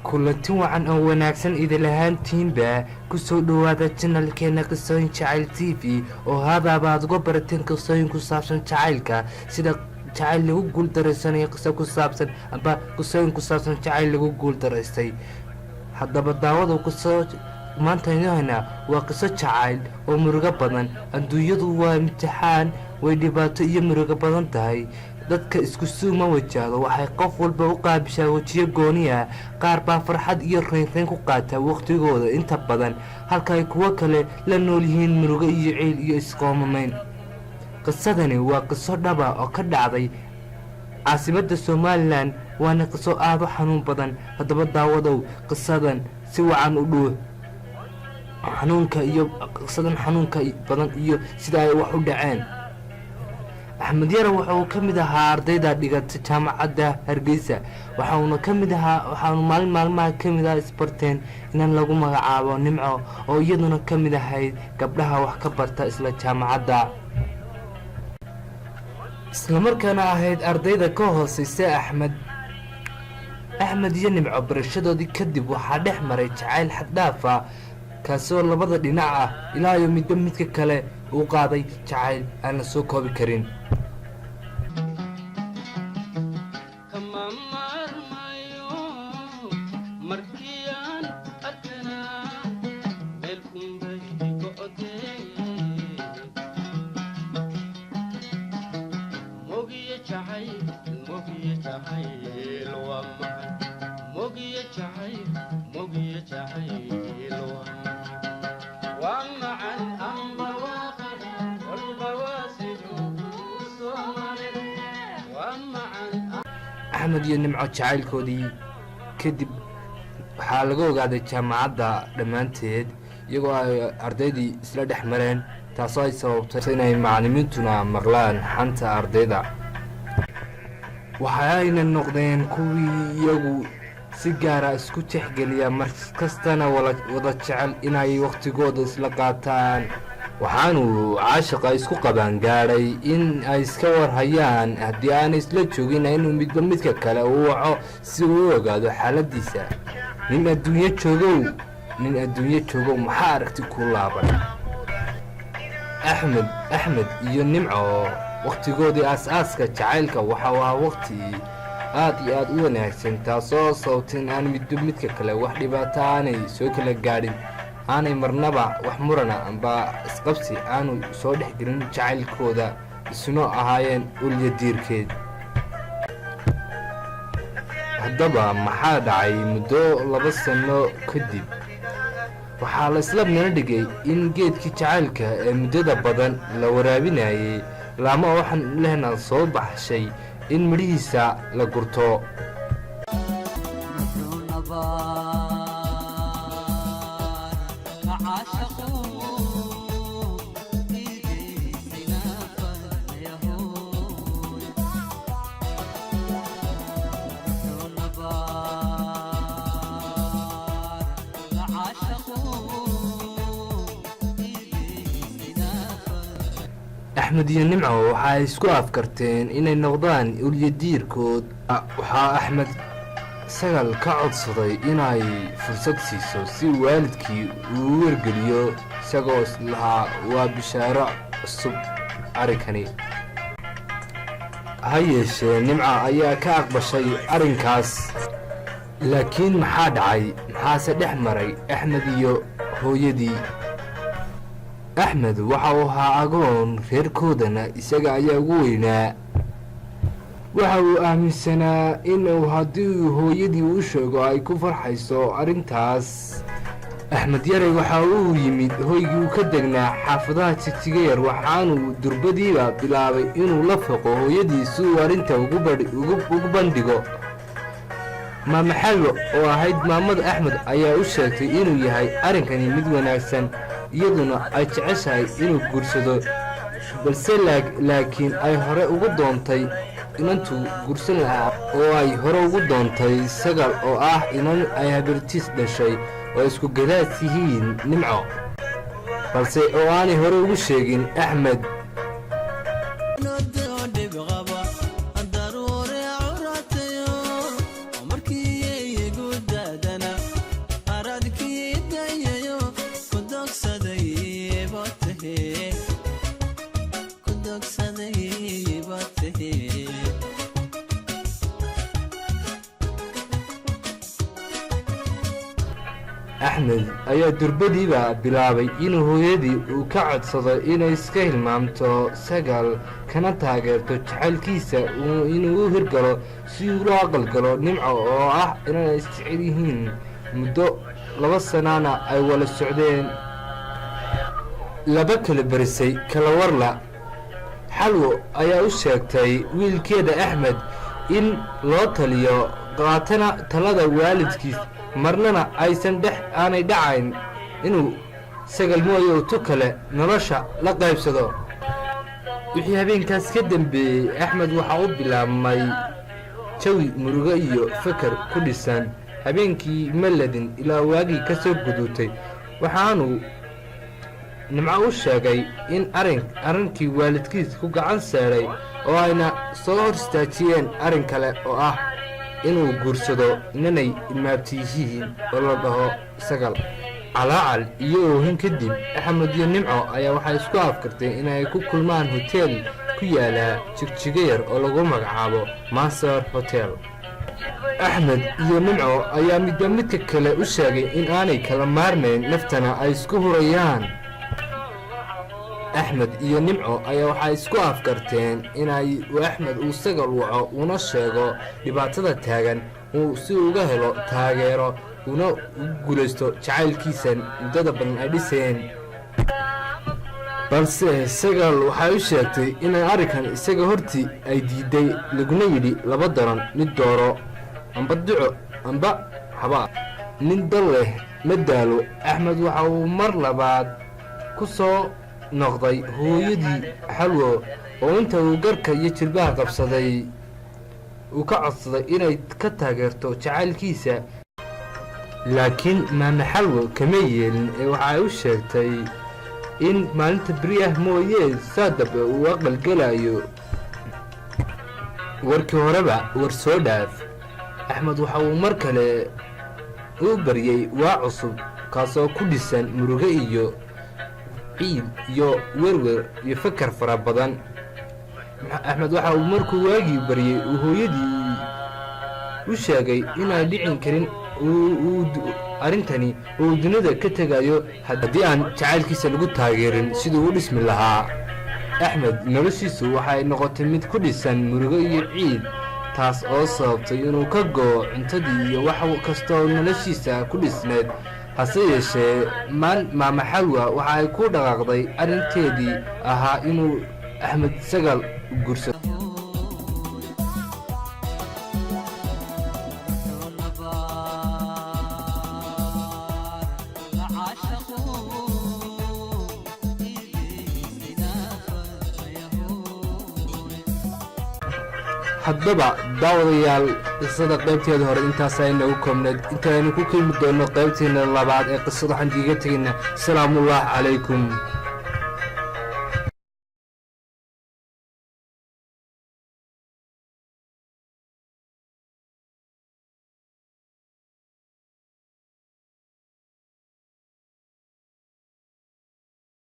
kulanti wacan oo wanaagsan idin lahaantiinba ku soo dhawaada channelkeena qisooyin jacayl TV oo haddaba uga barateen qisooyin ku saabsan jacaylka sida jacayl lagu guuldareysanayo qiso ku saabsan aba qisooyin ku saabsan jacayl lagu guuldareystay. haddaba daawada qiso maanta inoo waa qiso jacayl oo murugo badan. adduunyadu waa imtixaan, way dhibaato iyo murugo badan tahay. dadka isku suuma wajahdo waxay qof walba u qaabishaa wajiyo gooniya. qaar baa farxad iyo reynreyn ku qaata waqtigooda inta badan, halka ay kuwo kale la nool yihiin murugo iyo ciil iyo isqoomameyn. qisadani waa qiso dhaba oo ka dhacday caasimadda Somaliland, waana qiso aad u xanuun badan. haddaba daawadow qisadan si wacan u dhuux qisadan xanuunka badan iyo sida ay wax u dhaceen. axmed yare wuxuu ka mid ahaa ardayda dhigata jaamacadda Hargeysa, waxaanu maalin maalmaha ka mid ah isbarteen inaan lagu magacaabo Nimco, oo iyaduna ka mid ahayd gabdhaha wax ka barta isla jaamacadda, isla markaana ahayd ardayda ka hooseysa axmed iyo Nimco. barashadoodii kadib waxaa dhex maray jacayl xad dhaaf ah, kaasoo labada dhinac ah ilaa iyo midka kale uu qaaday jacayl aan la soo koobi karin. axmed iyo Nimco jacaylkoodii kadib waxaa laga ogaaday jaamacadda dhammaanteed, iyagoo ay ardaydii isla dhex mareen, taasoo ay sababtay inay macallimiintuna maqlaan xanta ardayda. waxayna noqdeen kuwii iyagu si gaara isku tixgeliya, markastana wada jecel inay waqtigooda isla qaataan. waxaanu caashiqa isku qabaan gaadhay in ay iska warhayaan haddii aanay isla joogin inuu midba midka kale u waco si uu u ogaado xaaladiisa. nin adduunyo joogow maxaa aragti ku laaban. axmed iyo Nimco waqtigoodii aas-aaska jacaylka waxa ahaa waqti aad iyo aad u wanaagsan, taasoo sababtay in aan midba midka kale wax dhibaato aanay soo kala gaadhin, aanay marnaba wax murana amba isqabsi aanu soo dhex gelin jacaylkooda, isuna ahaayeen ulya diirkeed. haddaba maxaa dhacay muddo 2 sano kadib? waxaa la isla meel dhigay in geedkii jacaylka ee muddada badan la waraabinayay laama waxaan lehna soo baxshay in midhihiisa la gurto. axmed iyo Nimco waxay isku afkarteen inay noqdaan ulya diirkood. waxaa axmed sagal ka codsaday inay fursad siiso si waalidkii uu wargeliyo, isagoo islahaa waa bishaaro cusub arrinkani. ha yeeshee Nimco ayaa ka aqbashay arrinkaas. laakiin maxaa dhacay? maxaase dhex maray axmed iyo hooyadii? axmed waxa uu ahaa agoon, reerkoodana isaga ayaa ugu weynaa. waxa uu aaminsanaa inuu haddii hooyadii u sheego ay ku farxayso arrintaas. axmed yare waxa uu yimid hoygii uu ka degnaa xaafadaha Jigjiga yar, waxaanu durbadiiba bilaabay inuu la foqo hooyadii si uu arrinta ugu bandhigo. maama xalwo oo ahayd maamada axmed ayaa u sheegtay inuu yahay arrinkani mid wanaagsan, iyaduna ay jeceshahay inuu guursado, balse laakiin ay hore ugu doontay inantuu guursan lahaa, oo ay hore ugu doontay Sagal oo ah inan ay habartiis dhashay oo isku gadaas yihiin Nimco, balse oo aanay hore ugu sheegin axmed. daruure curaatayo markii igu daadan axmed ayaa durbadiiba bilaabay inuu hooyadii uu ka codsado inay iska hilmaamto sagal kana taageerto jacaylkiisa inuu u hirgalo si uu loo aqalgalo nimco oo ah inay isjecel yihiin muddo 2 sanana ay wala socdeen laba kala barisay kala warla xalwo ayaa u sheegtay wiilkeeda axmed in loo taliyo qaatana talada waalidkiis marnana aysan aanay dhacayn inuu sagal mooye u tu kale nolosha la qaybsado wixii habeenkaas ka dambeeyey axmed waxaa u bilaabmay jawi murugo iyo fakar ku dhisan habeenkii maladin ilaa waagii ka soo gudutay waxaanu nimco u sheegay in arrinkii waalidkiis ku gacan seedhay oo ayna soo hor istaajiyeen arrin kale oo ah inuu guursado inanay imaabtiyihiin oo la dhaho sagal calaacal iyo oohin kadib axmed iyo nimco ayaa waxay isku afkartay inay ku kulmaan hoteel ku yaala jigjiga yar oo lagu magacaabo mansar hotel axmed iyo nimco ayaa midba midka kale u sheegay in aanay kala maarmayn naftana ay isku hurayaan axmed iyo nimco ayaa waxay isku afkarteen axmed uu sagal waco una sheego dhibaatada taagan si uga helo taageero una u guulaysto jacaylkiisan muddada badan ay dhiseen balse sagal waxay u sheegtay inay arrinkan isaga hortii ay diiday laguna yidhi 2 daran mid dooro amba duco amba haba nin dal leh ma daalo axmed waxa uu mar labaad ku soo noqday hooyadii xalwo oo inta uu garka iyo jilbaha qabsaday uu ka codsaday inay ka taageerto jacaylkiisa laakiin maama xalwo kama yeelin ee waxay u sheegtay in maalinta beriah mooye saadab uu aqalgelayo warkii horeba war soo dhaaf axmed waxa uu mar kale u baryey waa cusub kaasoo ku dhisan murugo iyo ciid iyo werwer iyo fakar fara badan axmed waxa uu markuu waagii baryey uu hooyadii u sheegay inaan dhicin karin arrintani uu dunida ka tegayo haddii aan jacaylkiisa lagu taageerin siduu u dhismi lahaa axmed noloshiisu waxay noqotay mid ku dhisan murugo iyo ciid taas oo sababtay inuu ka go'o cuntadii iyo wax kastoo noloshiisa ku dhisneed hase yeeshee maama xalwa waxa ay ku dhaqaaqday arrinteedii ahaa inuu axmed sagal guursado haddaba daawadayaal qisada qaybteeda hore intaasay nagu koobneed intaynu ku kulmi doonno qaybteena labaad ee qisada waxaan diiga tegaynaa salaamullaahi calaykum